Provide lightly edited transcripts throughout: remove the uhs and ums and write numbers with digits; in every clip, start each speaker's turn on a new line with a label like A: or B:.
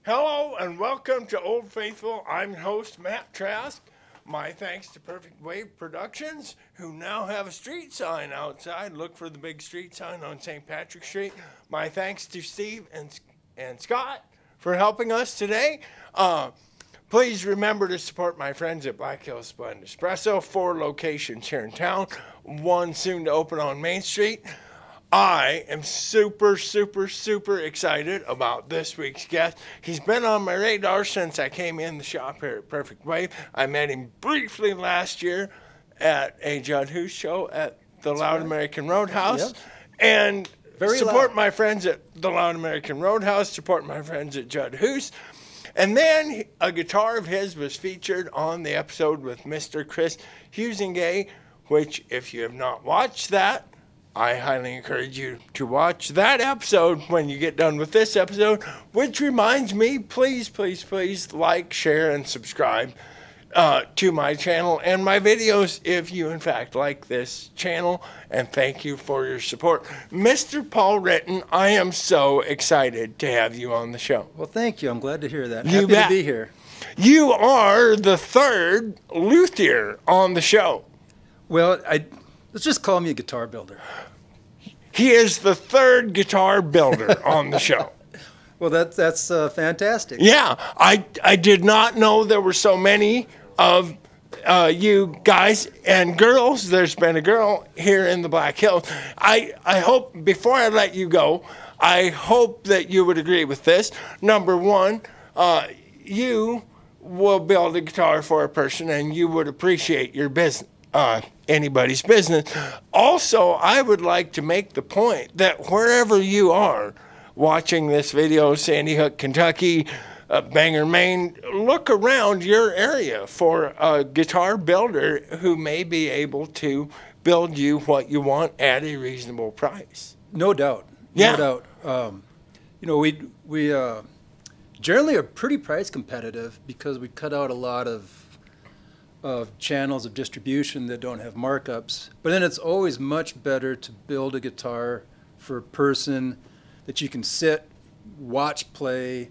A: Hello and welcome to Old Faithful. I'm your host, Matt Trask. My thanks to Perfect Wave Productions, who now have a street sign outside. Look for the big street sign on St. Patrick Street. My thanks to Steve and Scott for helping us today. Please remember to support my friends at Black Hills Blend Espresso. 4 locations here in town, 1 soon to open on Main Street. I am super excited about this week's guest. He's been on my radar since I came in the shop here at Perfect Wave. I met him briefly last year at a Judd Hoos show at the Loud American Roadhouse.
B: Yep.
A: And
B: Very
A: support
B: loud.
A: my friends at the Loud American Roadhouse, support my friends at Judd Hoos. And then a guitar of his was featured on the episode with Mr. Chris Husinga, which if you have not watched that, I highly encourage you to watch that episode when you get done with this episode, which reminds me, please like, share, and subscribe to my channel and my videos if you, in fact, like this channel, and thank you for your support. Mr. Paul Ritten, I am so excited to have you on the show.
B: Well, thank you. I'm glad to hear that.
A: You
B: Happy
A: bet.
B: to be here.
A: You are the 3rd luthier on the show.
B: Well, let's just call me a guitar builder.
A: He is the 3rd guitar builder on the show.
B: Well, that's fantastic.
A: Yeah, I did not know there were so many of you guys and girls. There's been a girl here in the Black Hills. I hope, before I let you go, I hope that you would agree with this. Number one, you will build a guitar for a person and you would appreciate your business. Anybody's business. Also, I would like to make the point that wherever you are watching this video, Sandy Hook, Kentucky, Bangor, Maine, look around your area for a guitar builder who may be able to build you what you want at a reasonable price.
B: No doubt.
A: Yeah.
B: No doubt. We generally are pretty price competitive because we cut out a lot of channels of distribution that don't have markups. But then it's always much better to build a guitar for a person that you can sit, watch play,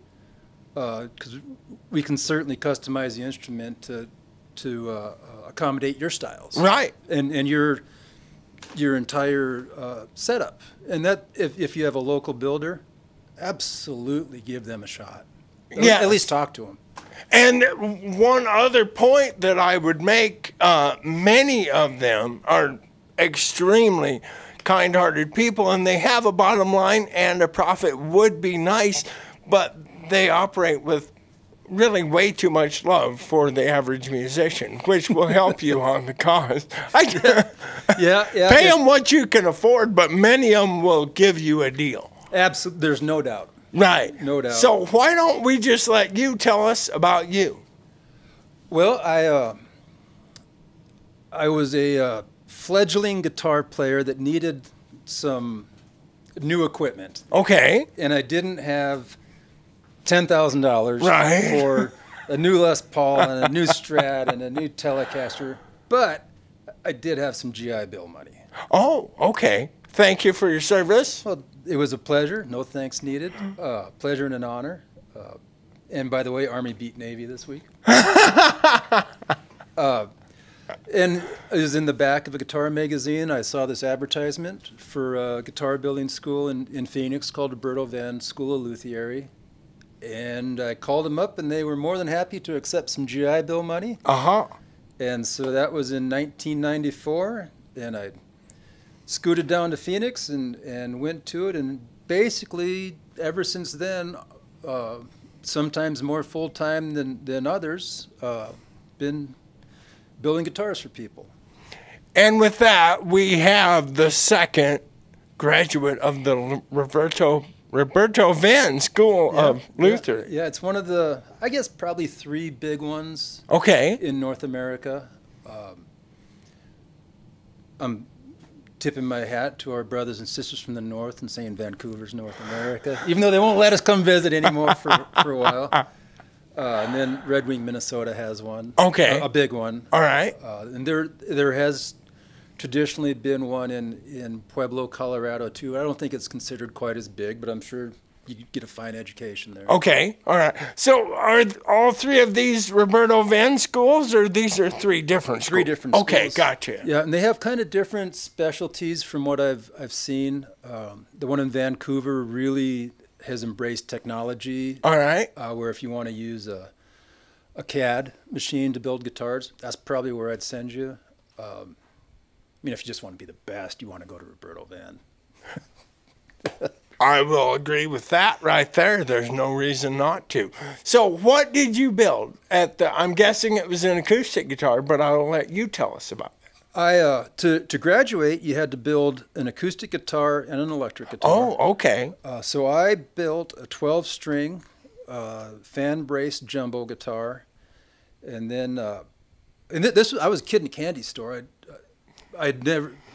B: because we can certainly customize the instrument to accommodate your styles.
A: Right.
B: And your entire setup. And that if you have a local builder, absolutely give them a shot.
A: Yeah.
B: At least talk to them.
A: And one other point that I would make, many of them are extremely kind-hearted people, and they have a bottom line, and a profit would be nice, but they operate with really way too much love for the average musician, which will help you on the cost.
B: Yeah.
A: Pay them what you can afford, but many of them will give you a deal.
B: Absolutely, there's no doubt.
A: Right.
B: No doubt.
A: So why don't we just let you tell us about you?
B: Well, I was a fledgling guitar player that needed some new equipment.
A: Okay.
B: And I didn't have $10,000
A: Right.
B: for a new Les Paul and a new Strat and a new Telecaster, but I did have some GI Bill money.
A: Oh, okay. Thank you for your service.
B: Well, it was a pleasure. No thanks needed. Pleasure and an honor. And by the way, Army beat Navy this week. And it was in the back of a guitar magazine. I saw this advertisement for a guitar building school in Phoenix called Roberto Van School of Luthiery. And I called them up, and they were more than happy to accept some GI Bill money.
A: Uh-huh.
B: And so that was in 1994, and I scooted down to Phoenix and went to it, and basically ever since then, sometimes more full-time than others, been building guitars for people.
A: And with that, we have the 2nd graduate of the Roberto Van School of Luther.
B: Yeah, it's one of the, I guess, probably 3 big ones
A: Okay.
B: in North America. I'm tipping my hat to our brothers and sisters from the North and saying Vancouver's North America, even though they won't let us come visit anymore for a while. And then Red Wing, Minnesota has one.
A: Okay.
B: A big one.
A: All right.
B: And there has traditionally been one in Pueblo, Colorado, too. I don't think it's considered quite as big, but I'm sure you get a fine education there.
A: Okay, all right. So are all three of these Roberto Venn schools, or these are three different schools?
B: Three different schools.
A: Okay, gotcha.
B: Yeah, and they have kind of different specialties from what I've seen. The one in Vancouver really has embraced technology.
A: All right.
B: Where if you want to use a CAD machine to build guitars, that's probably where I'd send you. I mean, if you just want to be the best, you want to go to Roberto Venn.
A: I will agree with that right there. There's no reason not to. So what did you build at the, I'm guessing it was an acoustic guitar, but I'll let you tell us about that.
B: To graduate, you had to build an acoustic guitar and an electric guitar.
A: Oh, okay.
B: So I built a 12-string fan braced jumbo guitar, and then I was a kid in a candy store. I'd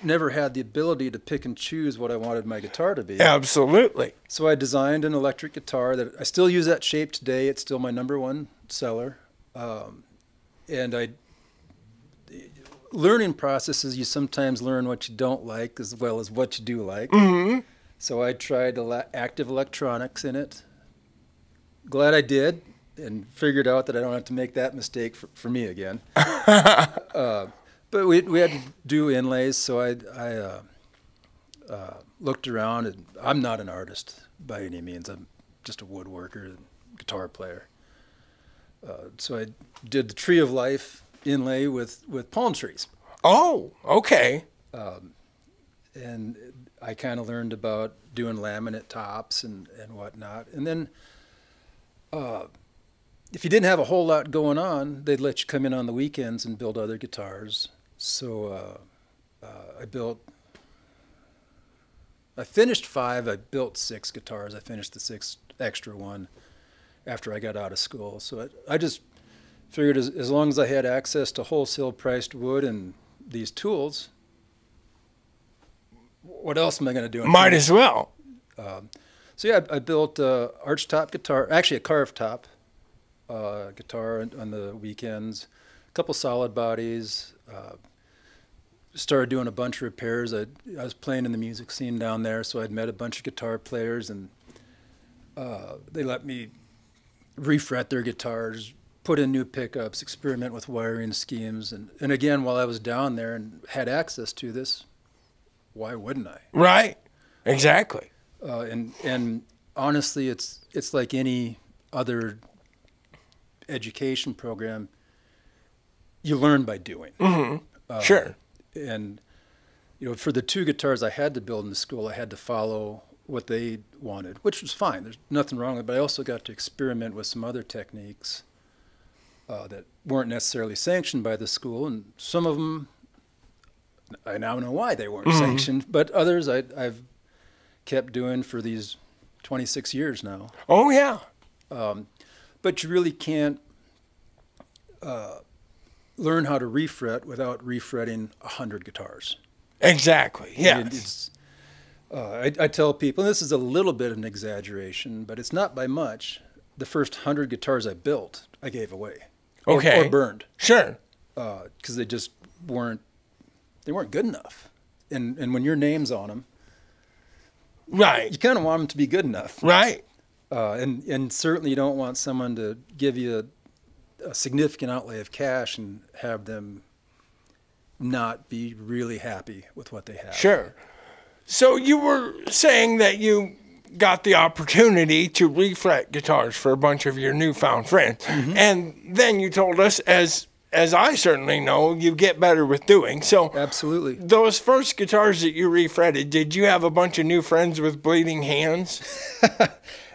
B: never had the ability to pick and choose what I wanted my guitar to be.
A: Absolutely.
B: So I designed an electric guitar that I still use that shape today. It's still my #1 seller. And learning processes, you sometimes learn what you don't like as well as what you do like.
A: Mm-hmm.
B: So I tried active electronics in it. Glad I did, and figured out that I don't have to make that mistake for me again. But we had to do inlays, so I looked around, and I'm not an artist by any means. I'm just a woodworker, guitar player. So I did the Tree of Life inlay with palm trees.
A: Oh, okay.
B: And I kind of learned about doing laminate tops and whatnot. And then if you didn't have a whole lot going on, they'd let you come in on the weekends and build other guitars. So I finished 5, I built 6 guitars. I finished the 6th extra one after I got out of school. So I just figured as long as I had access to wholesale priced wood and these tools, what else am I going to do?
A: Might as well.
B: So yeah, I built a arch top guitar, actually a carved top guitar on the weekends, a couple solid bodies. Started doing a bunch of repairs. I was playing in the music scene down there, so I'd met a bunch of guitar players, and they let me refret their guitars, put in new pickups, experiment with wiring schemes. And again, while I was down there and had access to this, why wouldn't I?
A: Right. Exactly.
B: And honestly, it's like any other education program. You learn by doing.
A: Mm-hmm. Sure.
B: And, for the 2 guitars I had to build in the school, I had to follow what they wanted, which was fine. There's nothing wrong with it, but I also got to experiment with some other techniques that weren't necessarily sanctioned by the school. And some of them, I now know why they weren't sanctioned, but others I've kept doing for these 26 years now.
A: Oh, yeah.
B: But you really can't learn how to refret without refretting 100 guitars.
A: Exactly. Yes.
B: I tell people, and this is a little bit of an exaggeration, but it's not by much. The first 100 guitars I built, I gave away.
A: Okay.
B: Or burned.
A: Sure.
B: Because they just weren't good enough. And when your name's on them,
A: right,
B: you kind of want them to be good enough.
A: Right.
B: And certainly you don't want someone to give you a significant outlay of cash and have them not be really happy with what they have.
A: Sure. So you were saying that you got the opportunity to refret guitars for a bunch of your newfound friends. Mm-hmm. And then you told us, as I certainly know, you get better with doing. So
B: absolutely.
A: Those first guitars that you refretted, did you have a bunch of new friends with bleeding hands?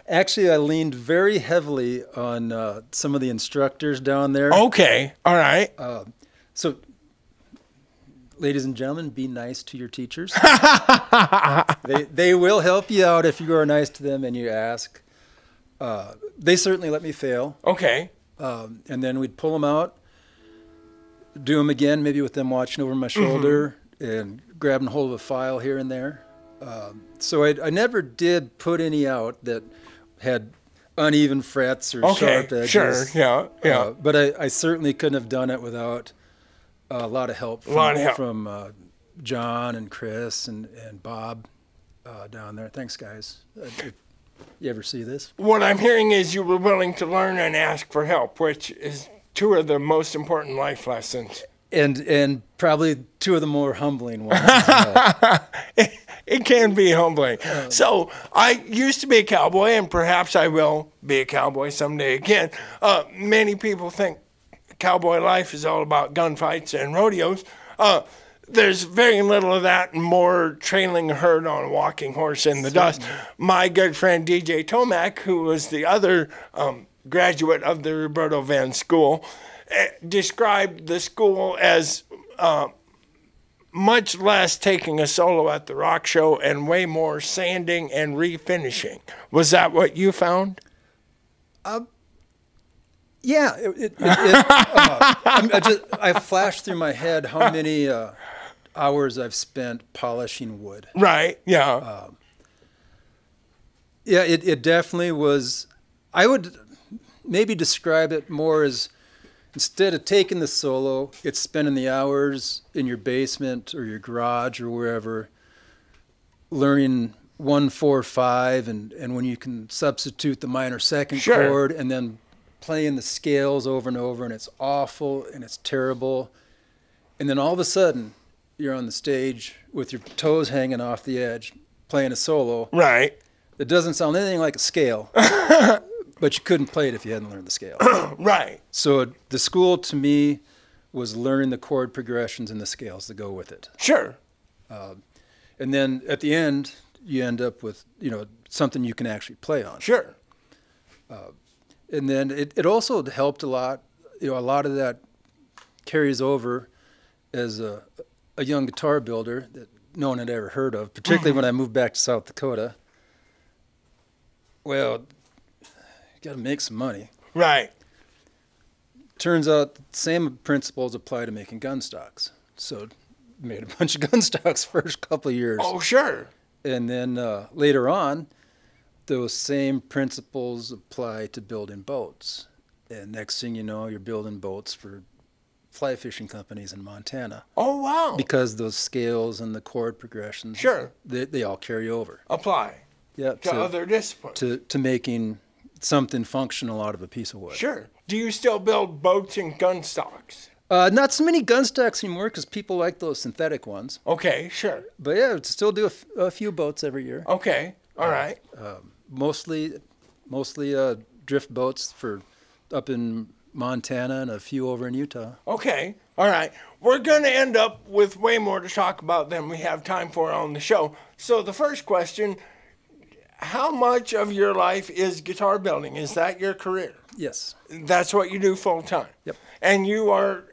B: Actually, I leaned very heavily on some of the instructors down there.
A: Okay. All right.
B: So, ladies and gentlemen, be nice to your teachers. They will help you out if you are nice to them and you ask. They certainly let me fail.
A: Okay.
B: And then we'd pull them out, do them again, maybe with them watching over my shoulder, and grabbing hold of a file here and there. So I never did put any out that had uneven frets or sharp edges.
A: Sure, yeah.
B: But I certainly couldn't have done it without a lot of help from John and Chris and Bob down there. Thanks, guys. You ever see this?
A: What I'm hearing is you were willing to learn and ask for help, which is two of the most important life lessons.
B: And probably two of the more humbling ones as well.
A: It can be humbling. So I used to be a cowboy, and perhaps I will be a cowboy someday again. Many people think cowboy life is all about gunfights and rodeos. There's very little of that, and more trailing a herd on a walking horse in the dust. My good friend DJ Tomac, who was the other graduate of the Roberto Van School, described the school as much less taking a solo at the rock show and way more sanding and refinishing. Was that what you found?
B: Yeah. I flashed through my head how many hours I've spent polishing wood.
A: Right, yeah.
B: Yeah, it definitely was. I would maybe describe it more as, instead of taking the solo, it's spending the hours in your basement or your garage or wherever learning 1, 4, 5, and when you can substitute the minor second
A: Sure.
B: chord, and then playing the scales over and over, and it's awful and it's terrible. And then all of a sudden, you're on the stage with your toes hanging off the edge playing a solo.
A: Right.
B: That doesn't sound anything like a scale. But you couldn't play it if you hadn't learned the scale.
A: Right.
B: So the school, to me, was learning the chord progressions and the scales that go with it.
A: Sure.
B: And then at the end, you end up with, something you can actually play on.
A: Sure.
B: And then it also helped a lot. A lot of that carries over as a young guitar builder that no one had ever heard of, particularly when I moved back to South Dakota. Well, got to make some money.
A: Right.
B: Turns out the same principles apply to making gun stocks. So made a bunch of gun stocks first couple of years.
A: Oh, sure.
B: And then later on, those same principles apply to building boats. And next thing you know, you're building boats for fly fishing companies in Montana.
A: Oh, wow.
B: Because those scales and the chord progressions,
A: Sure.
B: they all carry over.
A: Apply.
B: Yep,
A: To other disciplines.
B: to making something functional out of a piece of wood.
A: Sure. Do you still build boats and gun stocks?
B: Not so many gun stocks anymore because people like those synthetic ones.
A: Okay, sure.
B: But yeah, still do a few boats every year.
A: Okay, all right.
B: Mostly drift boats for up in Montana and a few over in Utah.
A: Okay, all right. We're going to end up with way more to talk about than we have time for on the show. So the first question, how much of your life is guitar building? Is that your career?
B: Yes.
A: That's what you do full time?
B: Yep.
A: And you are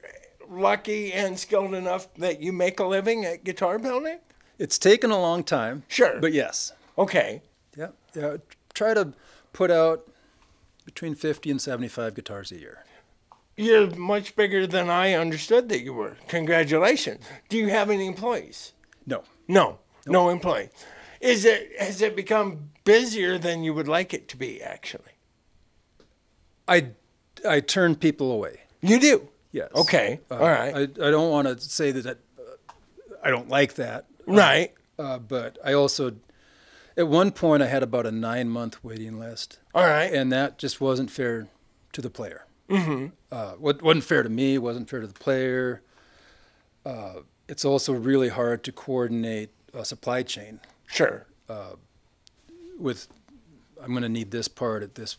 A: lucky and skilled enough that you make a living at guitar building?
B: It's taken a long time.
A: Sure.
B: But yes.
A: Okay.
B: Yeah. Try to put out between 50 and 75 guitars a year.
A: You're much bigger than I understood that you were. Congratulations. Do you have any employees?
B: No.
A: No employees. Has it become busier than you would like it to be, actually?
B: I turn people away.
A: You do?
B: Yes.
A: Okay. All right.
B: I don't want to say that I don't like that.
A: Right.
B: But I also, at one point, I had about a 9-month waiting list.
A: All right.
B: And that just wasn't fair to the player. Mm-hmm. Wasn't fair to me, wasn't fair to the player. It's also really hard to coordinate a supply chain.
A: Sure.
B: With, I'm going to need this part at this,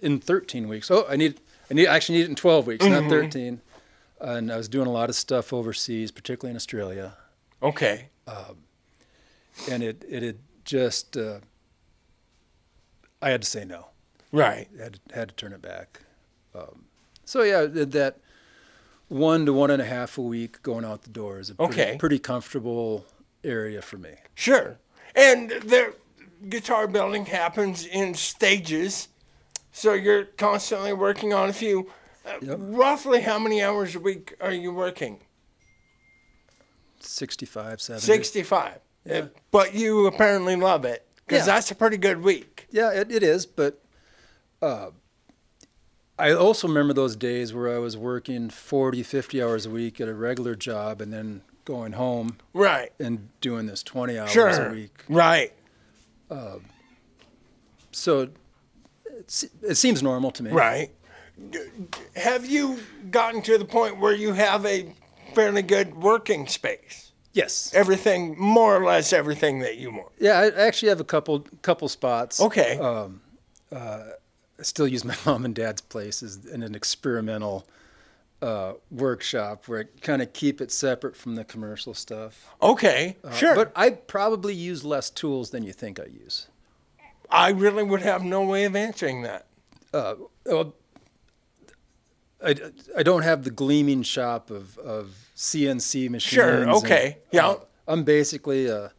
B: in 13 weeks. Oh, I actually need it in 12 weeks, not 13. And I was doing a lot of stuff overseas, particularly in Australia.
A: Okay.
B: And it had just, I had to say no.
A: Right.
B: Had to turn it back. So yeah, that 1 to 1.5 a week going out the door is a pretty comfortable area for me.
A: Sure. And the guitar building happens in stages, so you're constantly working on a few.
B: Yep.
A: Roughly how many hours a week are you working?
B: 65, 70.
A: 65.
B: Yeah.
A: But you apparently love it, because that's a pretty good week.
B: Yeah, it is, but I also remember those days where I was working 40, 50 hours a week at a regular job and then going home
A: Right.
B: and doing this 20 hours a week.
A: Right.
B: So it seems normal to me.
A: Right. Have you gotten to the point where you have a fairly good working space?
B: Yes.
A: Everything, more or less everything that you want.
B: Yeah, I actually have a couple spots.
A: Okay.
B: I still use my mom and dad's place as in an experimental workshop where I kind of keep it separate from the commercial stuff.
A: Okay, sure.
B: But I probably use less tools than you think I use.
A: I really would have no way of answering that.
B: Well, I don't have the gleaming shop of CNC machines.
A: Sure, okay, yeah.
B: I'm basically a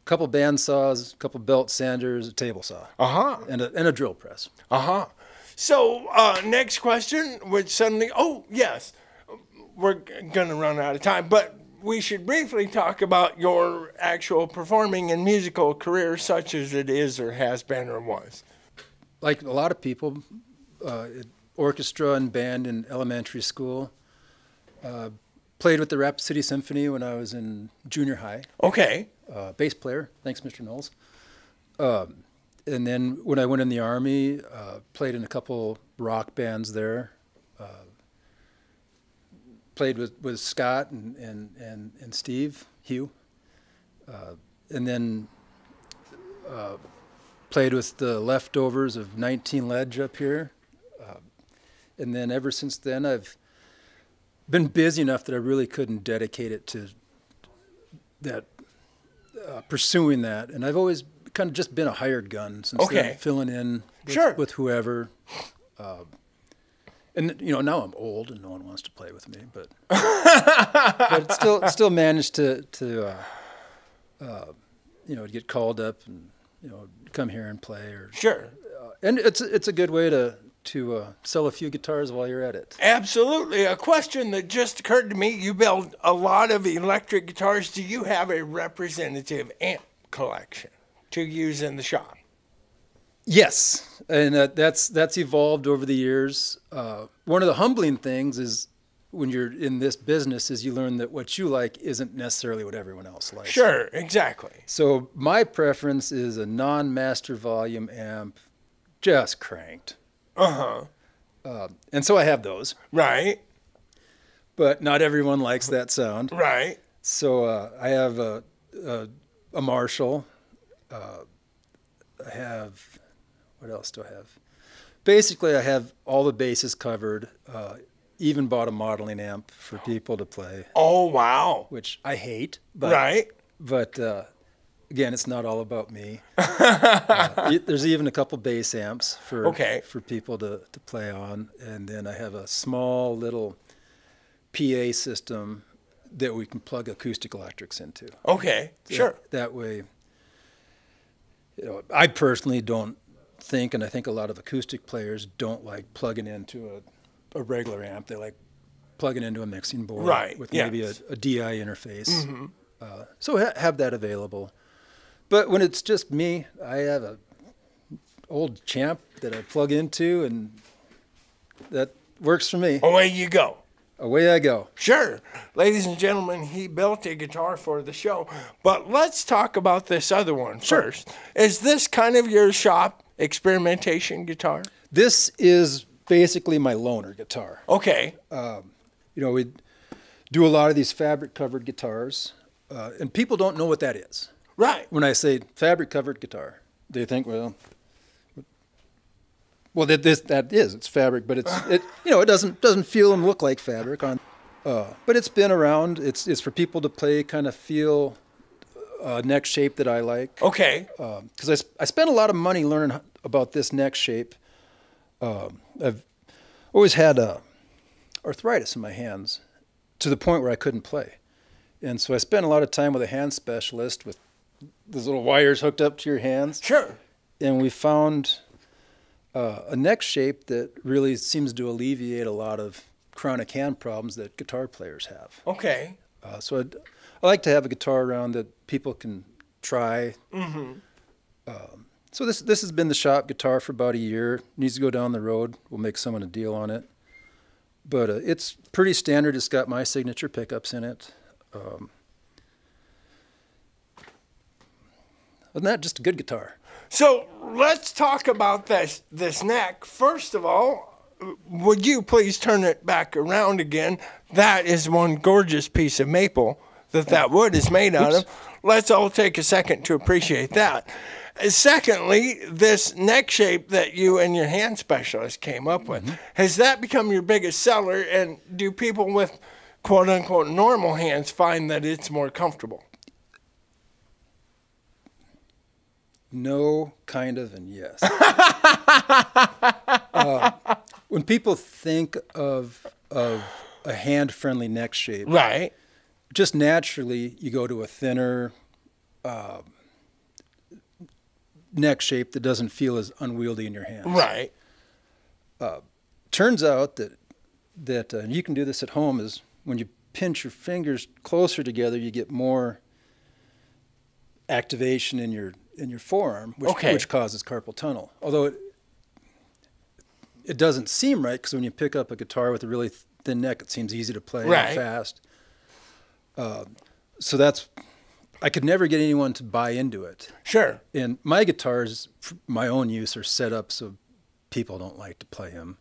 B: couple band saws, a couple belt sanders, a table saw, and a drill press.
A: So next question, which suddenly, oh yes, we're going to run out of time, but we should briefly talk about your actual performing and musical career, such as it is or has been or was.
B: Like a lot of people, orchestra and band in elementary school. Played with the Rapid City Symphony when I was in junior high.
A: Okay.
B: Bass player, thanks Mr. Knowles. And then when I went in the Army, played in a couple rock bands there. Played with Scott and Steve, Hugh. And then played with the leftovers of 19 Ledge up here. And then ever since then, I've been busy enough that I really couldn't dedicate it to that, pursuing that. And I've always kind of just been a hired gun since then, filling in with whoever. And now I'm old and no one wants to play with me, but still managed to get called up and come here and play and it's a good way to sell a few guitars while you're at it.
A: Absolutely. A question that just occurred to me, you build a lot of electric guitars. Do you have a representative amp collection to use in the shop?
B: Yes, and that's evolved over the years. One of the humbling things is when you're in this business is you learn that what you like isn't necessarily what everyone else likes.
A: Sure, exactly.
B: So my preference is a non-master volume amp, just cranked. And so I have those.
A: Right.
B: But not everyone likes that sound.
A: Right.
B: So I have a Marshall. I have, what else do I have? Basically, I have all the bases covered. Even bought a modeling amp for people to play.
A: Oh, wow.
B: Which I hate. But,
A: right.
B: But again, it's not all about me. There's even a couple bass amps for people to play on. And then I have a small little PA system that we can plug acoustic electrics into.
A: Okay, sure.
B: That way, I personally don't think, and I think a lot of acoustic players don't like plugging into a regular amp. They like plugging into a mixing board with maybe a DI interface. So have that available. But when it's just me, I have a old Champ that I plug into, and that works for me.
A: Away you go.
B: Away I go.
A: Sure. Ladies and gentlemen, he built a guitar for the show. But let's talk about this other one first. Is this kind of your shop experimentation guitar?
B: This is basically my loaner guitar.
A: Okay.
B: We do a lot of these fabric-covered guitars, and people don't know what that is.
A: Right.
B: When I say fabric-covered guitar, they think, well, it's fabric, but it doesn't feel and look like fabric on. But it's been around. It's for people to play, kind of feel neck shape that I like.
A: Okay.
B: Because I spent a lot of money learning about this neck shape. I've always had arthritis in my hands to the point where I couldn't play, and so I spent a lot of time with a hand specialist with those little wires hooked up to your hands.
A: Sure.
B: And we found a neck shape that really seems to alleviate a lot of chronic hand problems that guitar players have.
A: Okay.
B: So I like to have a guitar around that people can try. So this has been the shop guitar for about a year. Needs to go down the road. We'll make someone a deal on it. But it's pretty standard. It's got my signature pickups in it. Wasn't that just a good guitar?
A: So let's talk about this neck. First of all, would you please turn it back around again? That is one gorgeous piece of maple that wood is made out of. Let's all take a second to appreciate that. Secondly, this neck shape that you and your hand specialist came up with, has that become your biggest seller? And do people with quote-unquote normal hands find that it's more comfortable?
B: No, kind of, and yes. When people think of a hand-friendly neck shape,
A: Right.
B: just naturally you go to a thinner neck shape that doesn't feel as unwieldy in your hands.
A: Right.
B: Turns out that and you can do this at home, is when you pinch your fingers closer together, you get more activation in your forearm, which causes carpal tunnel. Although it doesn't seem right, because when you pick up a guitar with a really thin neck, it seems easy to play and fast. So I could never get anyone to buy into it.
A: Sure.
B: And my guitars, for my own use, are set up so people don't like to play them,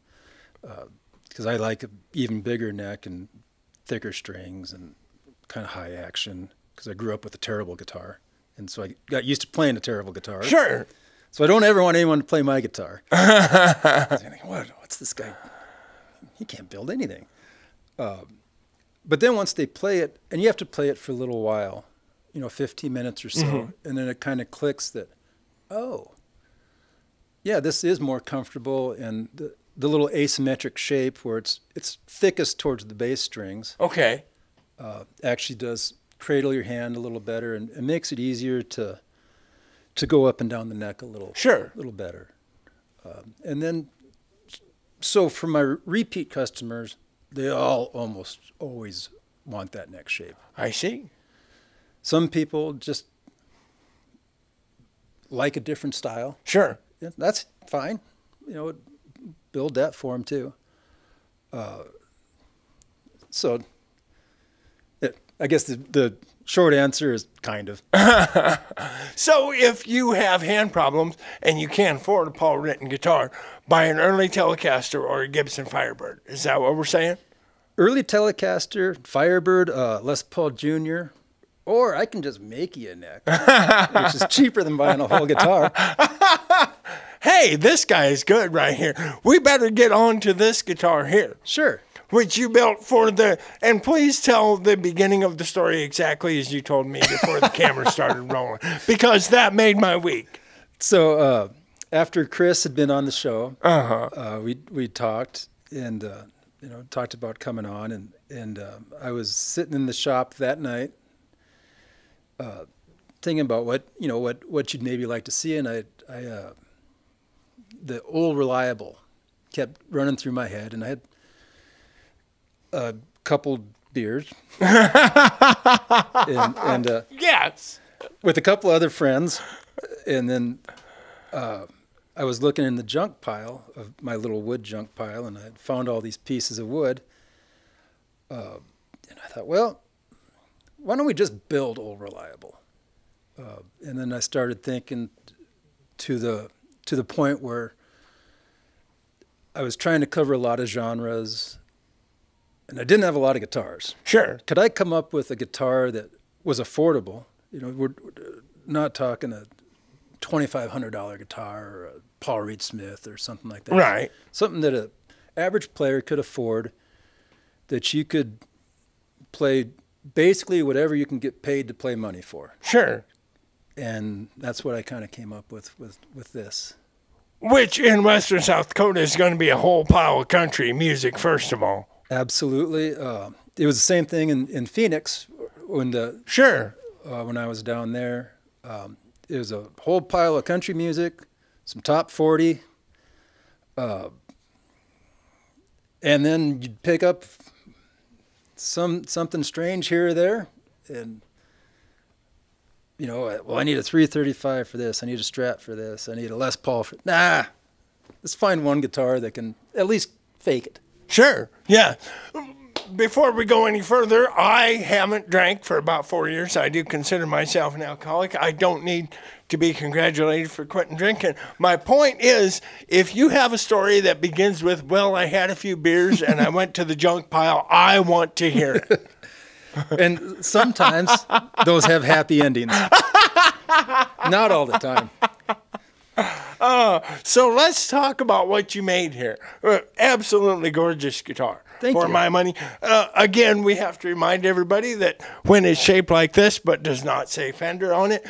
B: because I like an even bigger neck and thicker strings and kind of high action, because I grew up with a terrible guitar. And so I got used to playing a terrible guitar.
A: Sure.
B: So I don't ever want anyone to play my guitar. I was thinking, what's this guy? He can't build anything. But then once they play it, and you have to play it for a little while, 15 minutes or so, and then it kind of clicks that, oh, yeah, this is more comfortable, and the little asymmetric shape where it's thickest towards the bass strings.
A: Okay.
B: Actually does cradle your hand a little better, and it makes it easier to go up and down the neck a little better. And then, so for my repeat customers, they all almost always want that neck shape.
A: I see.
B: Some people just like a different style.
A: Sure.
B: Yeah, that's fine. Build that for them too. So I guess the short answer is kind of.
A: So if you have hand problems and you can't afford a Paul Ritten guitar, buy an early Telecaster or a Gibson Firebird. Is that what we're saying?
B: Early Telecaster, Firebird, Les Paul Jr., or I can just make you a neck, which is cheaper than buying a whole guitar.
A: Hey, this guy is good right here. We better get on to this guitar here.
B: Sure.
A: Which you built for and please tell the beginning of the story exactly as you told me before the camera started rolling, because that made my week.
B: So after Chris had been on the show, we talked and talked about coming on, and I was sitting in the shop that night, thinking about what you'd maybe like to see, and I the Old Reliable kept running through my head, and I had a couple beers, and
A: yes,
B: with a couple other friends, and then I was looking in the junk pile of my little wood junk pile, and I had found all these pieces of wood, and I thought, well, why don't we just build Old Reliable? And then I started thinking to the point where I was trying to cover a lot of genres, and I didn't have a lot of guitars.
A: Sure.
B: Could I come up with a guitar that was affordable? We're not talking a $2,500 guitar or a Paul Reed Smith or something like that.
A: Right.
B: Something that an average player could afford, that you could play basically whatever you can get paid to play money for.
A: Sure.
B: And that's what I kind of came up with this.
A: Which in Western South Dakota is going to be a whole pile of country music, first of all.
B: Absolutely. It was the same thing in Phoenix when I was down there. It was a whole pile of country music, some top 40, and then you'd pick up something strange here or there, and well, I need a 335 for this, I need a Strat for this, I need a Les Paul for... Nah, let's find one guitar that can at least fake it.
A: Sure, yeah. before we go any further, I haven't drank for about 4 years. I do consider myself an alcoholic. I don't need to be congratulated for quitting drinking. My point is, if you have a story that begins with, well, I had a few beers and I went to the junk pile, I want to hear it.
B: And sometimes those have happy endings. Not all the time.
A: So let's talk about what you made here. Absolutely gorgeous guitar.
B: Thank
A: for
B: you.
A: my money. Again, we have to remind everybody that when it's shaped like this but does not say Fender on it,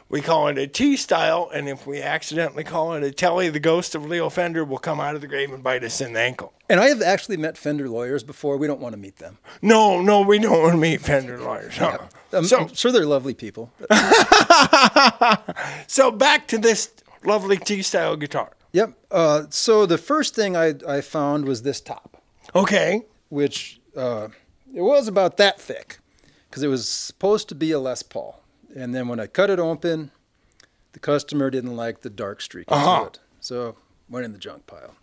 A: we call it a T-style, and if we accidentally call it a Telly, the ghost of Leo Fender will come out of the grave and bite us in the ankle.
B: And I have actually met Fender lawyers before. We don't want to meet them.
A: No, we don't want to meet Fender lawyers. Huh?
B: I'm sure they're lovely people.
A: So back to this lovely T-style guitar.
B: Yep. So the first thing I found was this top.
A: Okay.
B: Which it was about that thick because it was supposed to be a Les Paul. And then when I cut it open, the customer didn't like the dark streak to it. So went in the junk pile.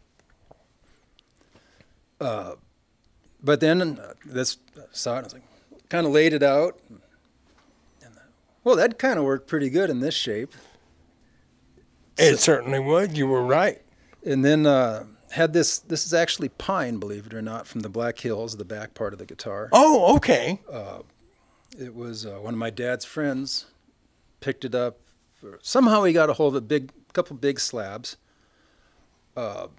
B: But then this saw it, and I was like, kind of laid it out. And, well, that kind of worked pretty good in this shape.
A: It certainly would. You were right.
B: And then had this is actually pine, believe it or not, from the Black Hills, the back part of the guitar.
A: Oh, okay.
B: It was one of my dad's friends picked it up. Somehow he got a hold of a couple big slabs. And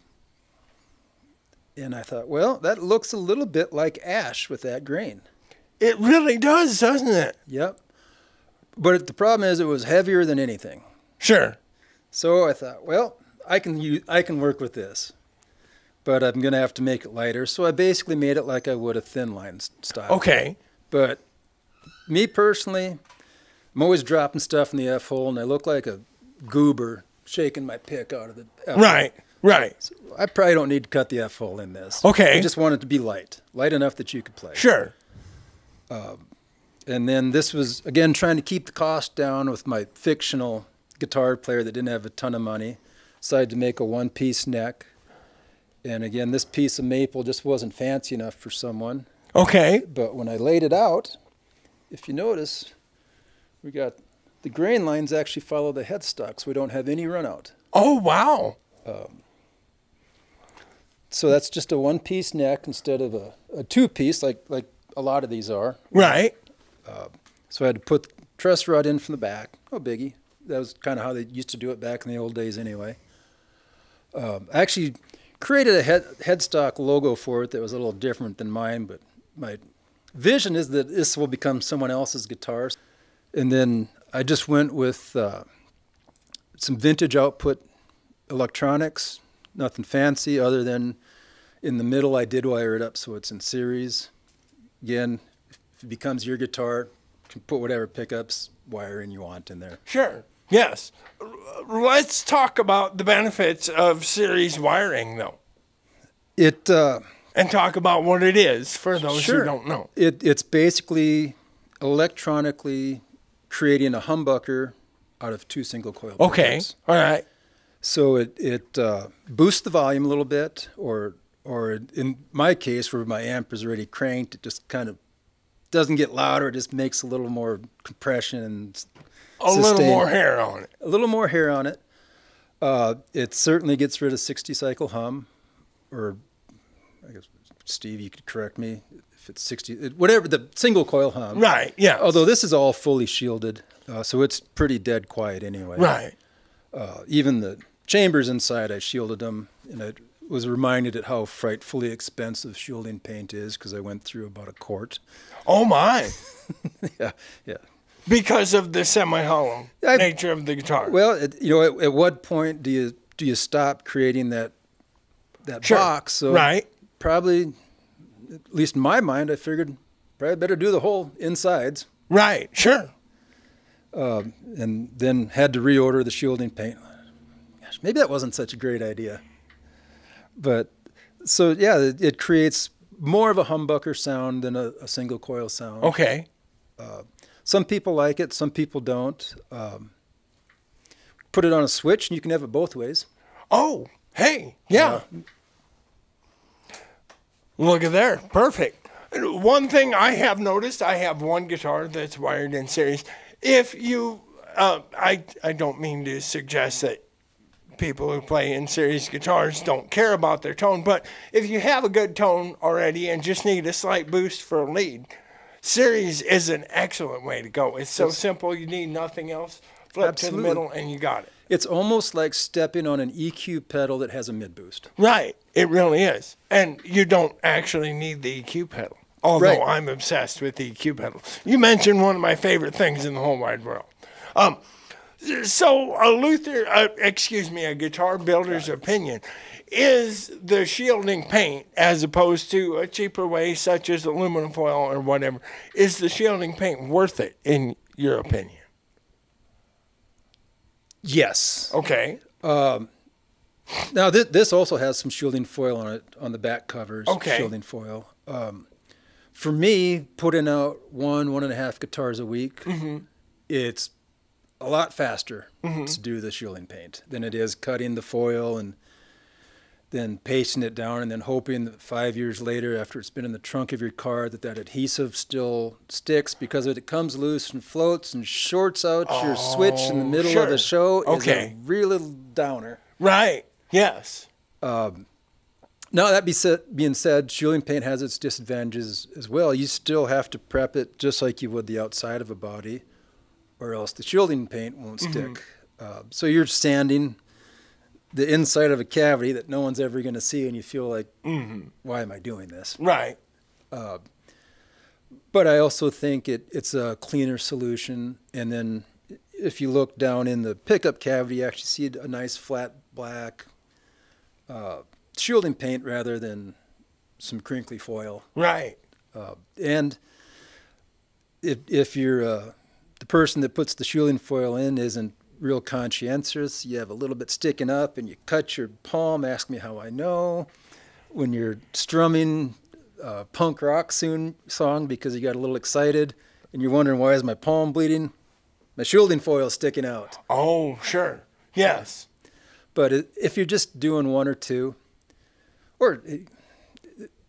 B: I thought, well, that looks a little bit like ash with that grain.
A: It really does, doesn't it?
B: Yep. But the problem is it was heavier than anything.
A: Sure.
B: So I thought, well, I can work with this. But I'm going to have to make it lighter. So I basically made it like I would a thin line style.
A: Okay.
B: But me personally, I'm always dropping stuff in the F-hole, and I look like a goober shaking my pick out of the F-hole.
A: Right.
B: So I probably don't need to cut the F-hole in this.
A: Okay.
B: I just want it to be light enough that you could play.
A: Sure.
B: And then this was, again, trying to keep the cost down with my fictional guitar player that didn't have a ton of money. Decided to make a one-piece neck. And again, this piece of maple just wasn't fancy enough for someone.
A: Okay.
B: But when I laid it out, if you notice, we got the grain lines actually follow the headstock, so we don't have any run out.
A: Oh, wow.
B: So that's just a one-piece neck instead of a two-piece like a lot of these are.
A: Right.
B: So I had to put the truss rod in from the back. Oh, biggie. That was kind of how they used to do it back in the old days anyway. I actually created a headstock logo for it that was a little different than mine, but my vision is that this will become someone else's guitars. And then I just went with some vintage output electronics, nothing fancy other than in the middle I did wire it up so it's in series. Again, if it becomes your guitar, you can put whatever pickups, wiring you want in there.
A: Sure. Yes. Let's talk about the benefits of series wiring, though. And talk about what it is for those who don't know.
B: It's basically electronically creating a humbucker out of two single coil pickups.
A: All right.
B: So it boosts the volume a little bit, or in my case where my amp is already cranked, it just kind of doesn't get louder. It just makes a little more compression and
A: a little more hair on it.
B: A little more hair on it. It certainly gets rid of 60 cycle hum, or I guess Steve, you could correct me if it's 60, whatever the single coil hum.
A: Right. Yeah.
B: Although this is all fully shielded, so it's pretty dead quiet anyway.
A: Right.
B: Even the chambers inside, I shielded them, and I was reminded at how frightfully expensive shielding paint is because I went through about a quart.
A: Oh my!
B: Yeah.
A: Because of the semi-hollow nature of the guitar.
B: Well, at what point do you stop creating that box? So
A: right.
B: Probably, at least in my mind, I figured probably better do the whole insides.
A: Right. Sure.
B: And then had to reorder the shielding paint. Gosh, maybe that wasn't such a great idea. But so yeah, it creates more of a humbucker sound than a single coil sound.
A: Okay.
B: Some people like it, some people don't. Put it on a switch, and you can have it both ways.
A: Oh, hey, yeah. Look at there, perfect. One thing I have noticed, I have one guitar that's wired in series. If you, I don't mean to suggest that people who play in series guitars don't care about their tone, but if you have a good tone already and just need a slight boost for a lead, series is an excellent way to go. It's so simple, you need nothing else. Flip
B: Absolutely.
A: to the middle and you got it.
B: It's almost like stepping on an EQ pedal that has a mid boost.
A: Right, it really is. And you don't actually need the EQ pedal, although
B: Right.
A: I'm obsessed with the EQ pedal. You mentioned one of my favorite things in the whole wide world. So a guitar builder's opinion is the shielding paint, as opposed to a cheaper way such as aluminum foil or whatever, is the shielding paint worth it in your opinion?
B: Yes.
A: Okay.
B: Now, this also has some shielding foil on it, on the back covers.
A: Okay.
B: Shielding foil. For me, putting out 1.5 guitars a week, it's a lot faster to do the shielding paint than it is cutting the foil and then pasting it down and then hoping that 5 years later, after it's been in the trunk of your car, that adhesive still sticks, because if it comes loose and floats and shorts out your switch in the middle of the show, is a real little downer.
A: Right. Yes.
B: Now, that being said, shielding paint has its disadvantages as well. You still have to prep it just like you would the outside of a body, or else the shielding paint won't stick. So you're sanding the inside of a cavity that no one's ever going to see, and you feel like, why am I doing this?
A: Right.
B: But I also think it's a cleaner solution. And then if you look down in the pickup cavity, you actually see a nice flat black shielding paint rather than some crinkly foil.
A: Right.
B: And if you're the person that puts the shielding foil in isn't real conscientious, you have a little bit sticking up and you cut your palm, ask me how I know, when you're strumming a punk rock song because you got a little excited and you're wondering, why is my palm bleeding? My shielding foil sticking out.
A: Oh, sure. Yes.
B: But if you're just doing one or two, or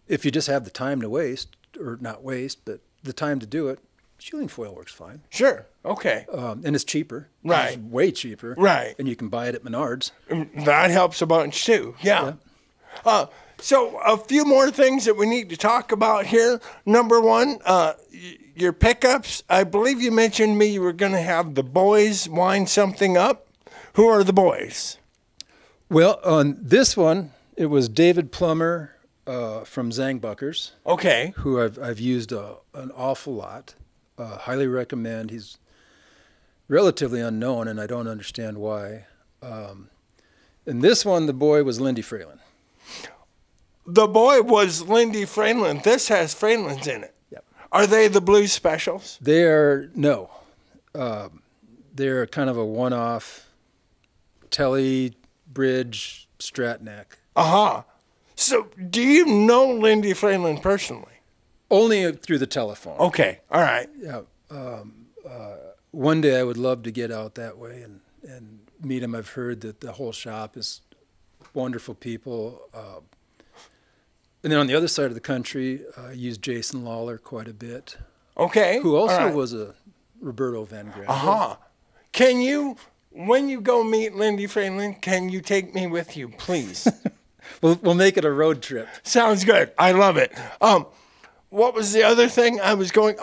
B: if you just have the time to waste, or not waste, but the time to do it, shielding foil works fine.
A: Sure. Okay.
B: And it's cheaper.
A: Right.
B: It's way cheaper.
A: Right.
B: And you can buy it at Menards.
A: That helps a bunch too. Yeah. So a few more things that we need to talk about here. Number one, your pickups. I believe you mentioned to me you were going to have the boys wind something up. Who are the boys? Well,
B: on this one, it was David Plummer from Zangbuckers.
A: Okay.
B: Who I've used an awful lot. Highly recommend. He's relatively unknown, and I don't understand why. And this one, the boy was Lindy Fralin.
A: The boy was Lindy Fralin. This has Fralins in it.
B: Yep.
A: Are they the blues specials?
B: No. They're kind of a one-off telly bridge strat neck.
A: So do you know Lindy Fralin personally?
B: Only through the telephone.
A: Okay. All right.
B: Yeah. One day I would love to get out that way and meet him. I've heard that the whole shop is wonderful people. And then on the other side of the country, I used Jason Lawler quite a bit.
A: Okay.
B: Who also was a Roberto Van Grande.
A: Can you, when you go meet Lindy Fralin, can you take me with you, please?
B: We'll make it a road trip.
A: Sounds good. I love it. What was the other thing I was going?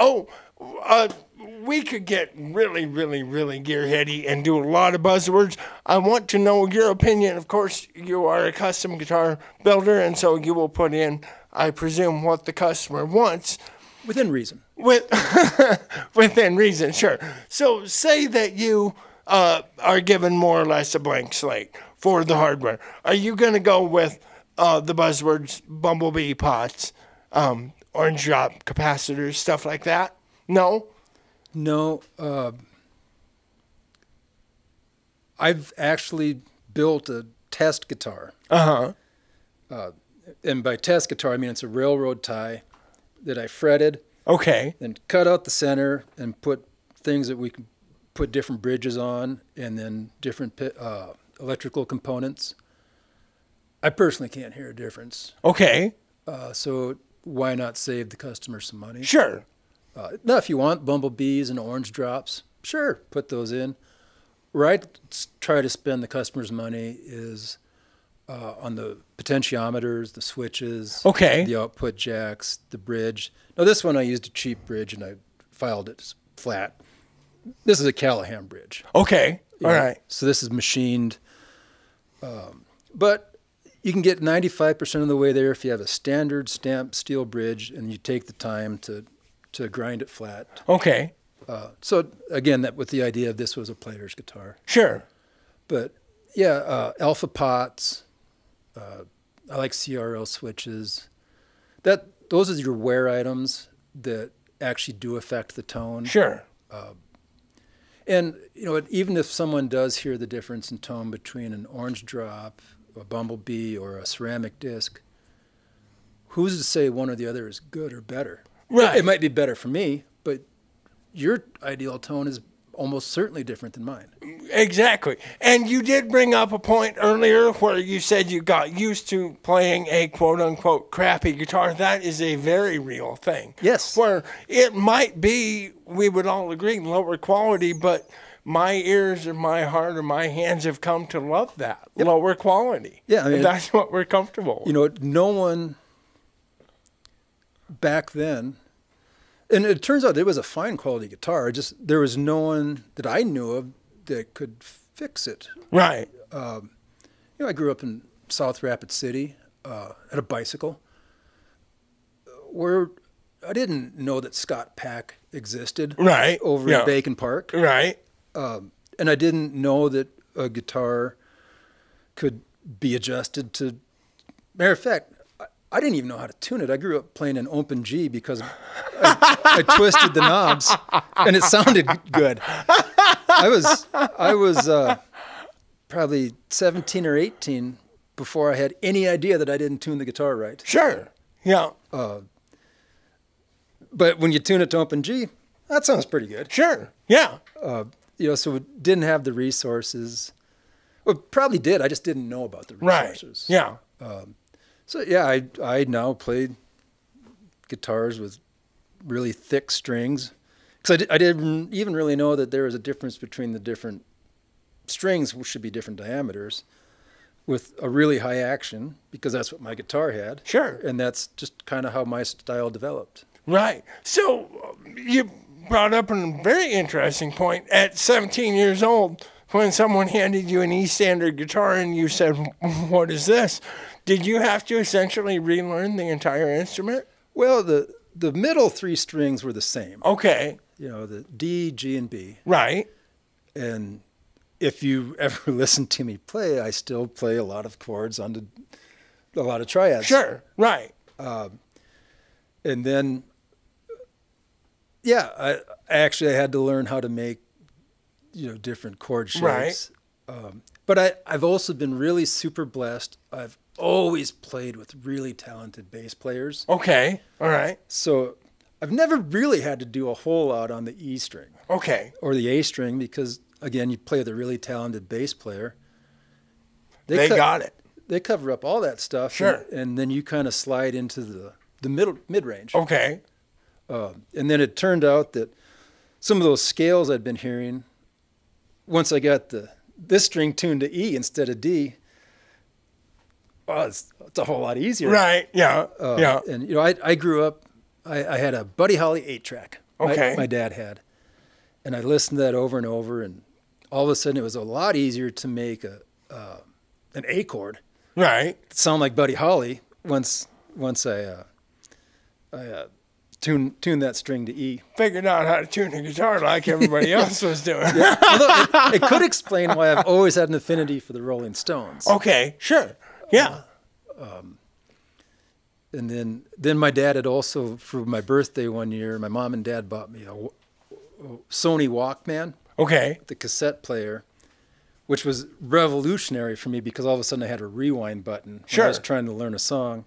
A: We could get really, really, really gearheady and do a lot of buzzwords. I want to know your opinion. Of course, you are a custom guitar builder, and so you will put in, I presume, what the customer wants.
B: Within reason.
A: Within reason, sure. So say that you are given more or less a blank slate for the hardware. Are you going to go with the buzzwords, bumblebee pots, orange drop capacitors, stuff like that? No?
B: No. I've actually built a test guitar. And by test guitar, I mean it's a railroad tie that I fretted.
A: Okay.
B: Then cut out the center and put things that we can put different bridges on, and then different electrical components. I personally can't hear a difference.
A: Okay.
B: So why not save the customer some money?
A: Sure.
B: Now, if you want bumblebees and orange drops, sure, put those in. Where I try to spend the customer's money is on the potentiometers, the switches,
A: Okay.
B: the output jacks, the bridge. Now, this one I used a cheap bridge and I filed it flat. This is a Callahan bridge.
A: Okay. All right.
B: So this is machined. But you can get 95% of the way there if you have a standard stamped steel bridge and you take the time to grind it flat.
A: Okay.
B: So again, that with the idea of this was a player's guitar.
A: Sure.
B: But yeah, alpha pots. I like CRL switches. Those are your wear items that actually do affect the tone.
A: Sure.
B: And you know, even if someone does hear the difference in tone between an orange drop, a bumblebee, or a ceramic disc, who's to say one or the other is good or better?
A: Right.
B: It might be better for me, but your ideal tone is almost certainly different than mine.
A: Exactly. And you did bring up a point earlier where you said you got used to playing a quote-unquote crappy guitar. That is a very real thing.
B: Yes.
A: Where it might be, we would all agree, lower quality, but my ears or my heart or my hands have come to love that lower quality.
B: Yeah, I mean,
A: that's what we're comfortable with.
B: You know, no one back then, and it turns out it was a fine quality guitar. There was no one that I knew of that could fix it.
A: Right.
B: You know, I grew up in South Rapid City, at a bicycle, where I didn't know that Scott Pack existed.
A: Right.
B: Over in Bacon Park.
A: Right.
B: And I didn't know that a guitar could be adjusted to. Matter of fact, I didn't even know how to tune it. I grew up playing an open G because I twisted the knobs and it sounded good. I was probably 17 or 18 before I had any idea that I didn't tune the guitar right.
A: Sure. Yeah.
B: But when you tune it to open G, that sounds pretty good.
A: Sure. Yeah.
B: You know, so it didn't have the resources. Well, probably did. I just didn't know about the resources.
A: Right. Yeah.
B: So yeah, I now play guitars with really thick strings because I didn't even really know that there was a difference between the different strings, which should be different diameters, with a really high action because that's what my guitar had.
A: Sure.
B: And that's just kind of how my style developed.
A: Right. So you brought up a very interesting point. At 17 years old, when someone handed you an E standard guitar and you said, "What is this?" Did you have to essentially relearn the entire instrument?
B: Well, the middle three strings were the same.
A: Okay.
B: You know, the D, G, and B.
A: Right.
B: And if you ever listen to me play, I still play a lot of chords on a lot of triads.
A: Sure. Right.
B: And then, yeah, I actually had to learn how to make, you know, different chord shapes.
A: Right.
B: But I've also been really super blessed. I've always played with really talented bass players.
A: Okay. All right.
B: So I've never really had to do a whole lot on the E string.
A: Okay.
B: Or the A string because, again, you play with a really talented bass player.
A: They got it.
B: They cover up all that stuff.
A: Sure.
B: And then you kind of slide into the mid-range.
A: Okay.
B: And then it turned out that some of those scales I'd been hearing, once I got this string tuned to E instead of D, it's a whole lot easier.
A: Right. Yeah. Yeah.
B: And you know, I grew up. I had a Buddy Holly 8-track.
A: Okay.
B: My dad had, and I listened to that over and over, and all of a sudden it was a lot easier to make an A chord.
A: Right.
B: Sound like Buddy Holly once I tuned that string to E.
A: Figured out how to tune a guitar like everybody else was doing.
B: Yeah. Although it could explain why I've always had an affinity for the Rolling Stones.
A: Okay. Sure. Yeah.
B: And then my dad had also, for my birthday one year, my mom and dad bought me a Sony Walkman.
A: Okay.
B: The cassette player, which was revolutionary for me because all of a sudden I had a rewind button.
A: Sure.
B: When I was trying to learn a song.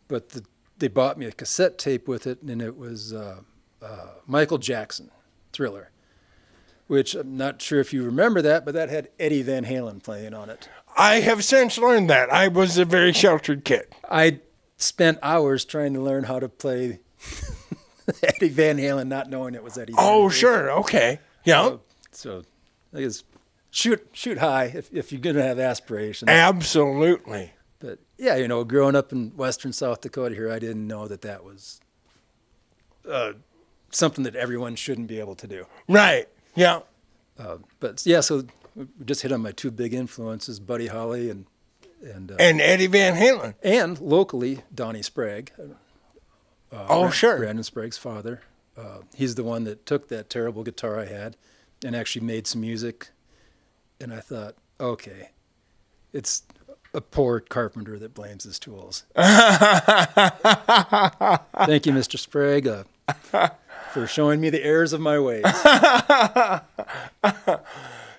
B: But they bought me a cassette tape with it, and it was Michael Jackson, Thriller, which I'm not sure if you remember that, but that had Eddie Van Halen playing on it.
A: I have since learned that. I was a very sheltered kid.
B: I spent hours trying to learn how to play Eddie Van Halen, not knowing it was Eddie Van Halen.
A: Oh, sure. Okay. Yeah.
B: So I guess shoot high if you're going to have aspirations.
A: Absolutely.
B: But yeah, you know, growing up in western South Dakota here, I didn't know that was something that everyone shouldn't be able to do.
A: Right. Yeah.
B: But yeah, so we just hit on my two big influences, Buddy Holly and
A: Eddie Van Halen.
B: And locally, Donnie Sprague.
A: Sure.
B: Brandon Sprague's father. He's the one that took that terrible guitar I had and actually made some music. And I thought, okay, it's a poor carpenter that blames his tools. Thank you, Mr. Sprague, for showing me the errors of my ways.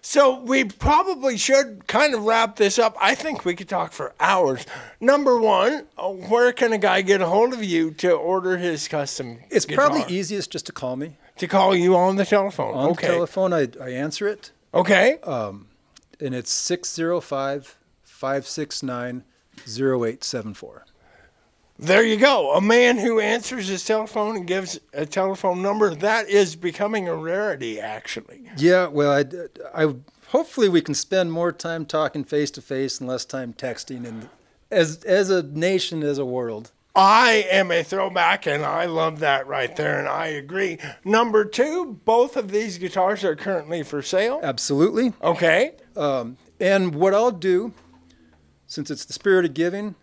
A: So we probably should kind of wrap this up. I think we could talk for hours. Number one, where can a guy get a hold of you to order his custom
B: It's
A: guitar?
B: probably easiest just to call me.
A: To call you on the telephone.
B: On
A: Okay.
B: the telephone, I answer it.
A: Okay.
B: And it's 605-569-0874.
A: There you go. A man who answers his telephone and gives a telephone number. That is becoming a rarity, actually.
B: Yeah, well, I hopefully we can spend more time talking face to face and less time texting, and as a nation, as a world.
A: I am a throwback, and I love that right there, and I agree. Number two, both of these guitars are currently for sale.
B: Absolutely.
A: Okay.
B: And what I'll do, since it's the spirit of giving,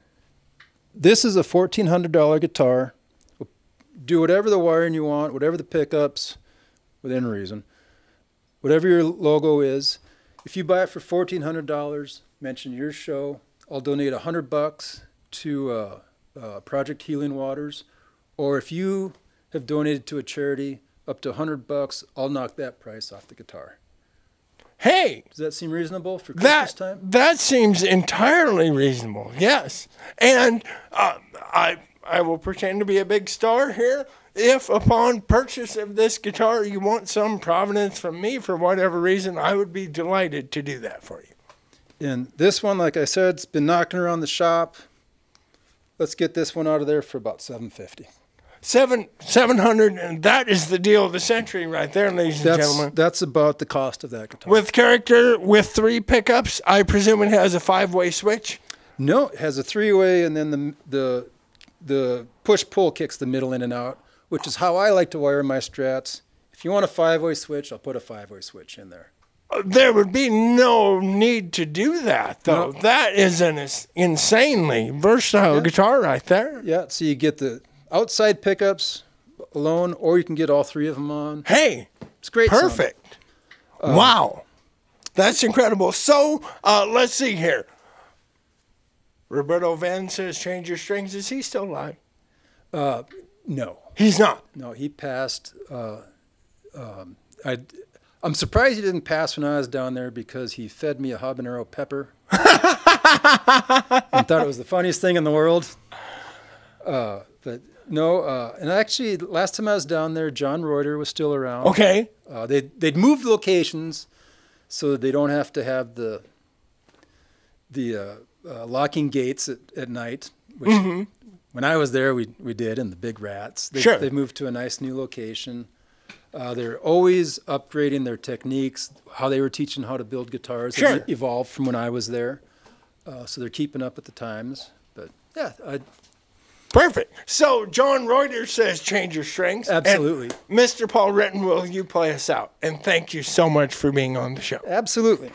B: this is a $1,400 guitar. Do whatever the wiring you want, whatever the pickups, within reason, whatever your logo is. If you buy it for $1,400, mention your show. I'll donate $100 to Project Healing Waters. Or if you have donated to a charity up to $100, I'll knock that price off the guitar.
A: Hey,
B: Does that seem reasonable for Christmas time?
A: that seems entirely reasonable. Yes, and I will pretend to be a big star here. If upon purchase of this guitar you want some provenance from me for whatever reason, I would be delighted to do that for you.
B: And this one, like I said, it's been knocking around the shop. Let's get this one out of there for about $750.
A: $700, and that is the deal of the century right there, ladies and gentlemen.
B: That's about the cost of that guitar.
A: With character, with 3 pickups, I presume it has a 5-way switch?
B: No, it has a 3-way, and then the push-pull kicks the middle in and out, which is how I like to wire my Strats. If you want a 5-way switch, I'll put a 5-way switch in there.
A: There would be no need to do that, though.
B: No.
A: That is an insanely versatile guitar right there.
B: Yeah, so you get the outside pickups alone, or you can get all 3 of them on.
A: Hey,
B: It's great.
A: perfect. Wow. That's incredible. So, let's see here. Roberto Venn says, change your strings. Is he still alive?
B: No.
A: He's not.
B: No, he passed. I'm surprised he didn't pass when I was down there because he fed me a habanero pepper and thought it was the funniest thing in the world. But no, and actually, last time I was down there, John Reuter was still around.
A: Okay.
B: They'd moved locations so that they don't have to have the locking gates at night, which when I was there, we did in the Big Rats. They moved to a nice new location. They're always upgrading their techniques, how they were teaching how to build guitars.
A: Sure.
B: It evolved from when I was there. So they're keeping up with the times. But yeah,
A: Perfect. So John Reuter says change your strings.
B: Absolutely.
A: And Mr. Paul Ritten, will you play us out? And thank you so much for being on the show.
B: absolutely.